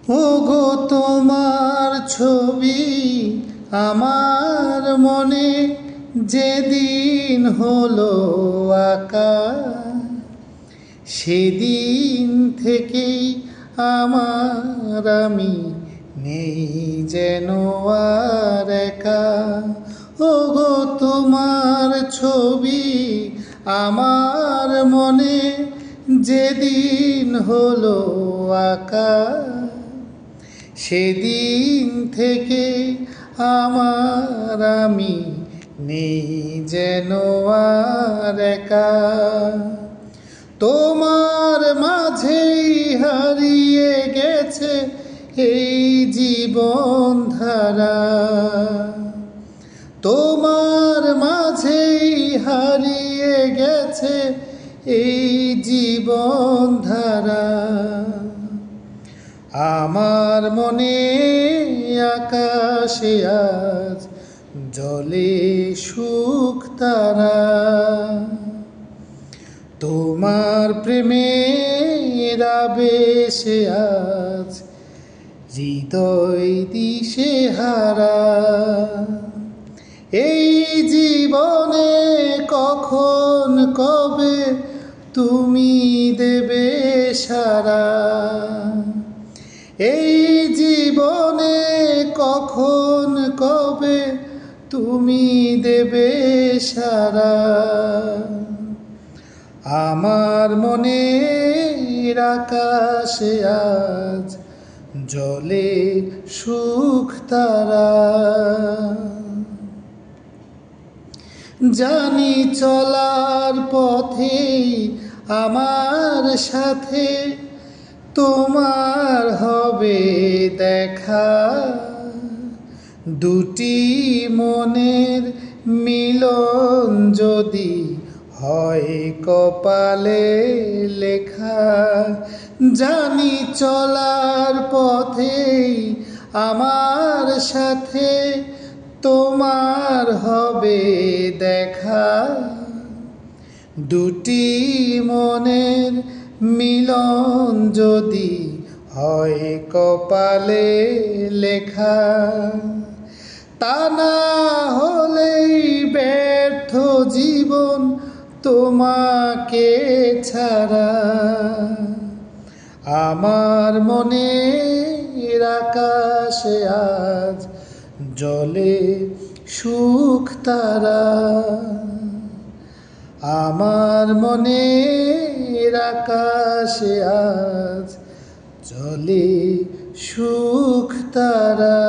ওগো তোমার ছবি আমার মনে যেদিন হলো আঁকা, সেদিন থেকেই আমার আমি নেই যেন আর একা। ওগো তোমার ছবি আমার মনে যেদিন হলো আঁকা, সেদিন থেকে আমার আমি নেই যেন আর একা। তোমার মাঝেই হারিয়ে গেছে এই জীবন ধারা, তোমার মাঝেই হারিয়ে গেছে এই জীবন ধারা। আমার মনে আকাশে আজ জলে সুখ তারা, তোমার প্রেমের আবেশে আজ হৃদয় দিশেহারা। এই জীবনে কখন কবে তুমি দেবে সারা, এই জীবনে কখন কবে তুমি দেবে সারা। আমার মনের আকাশে আজ জলে সুখ তারা। জানি চলার পথে আমার সাথে তোমার হবে দেখা, দুটি মনের মিলন যদি হয় কপালে লেখা। জানি চলার পথে আমার সাথে তোমার হবে দেখা, দুটি মনের মিলন যদি হয় কপালে লেখা। তা না হলেই ব্যর্থ জীবন তোমাকে ছাড়া। আমার মনের আকাশে আজ জলে সুখ তারা, আমার মনের আকাশে আজ জলে সুখ তারা।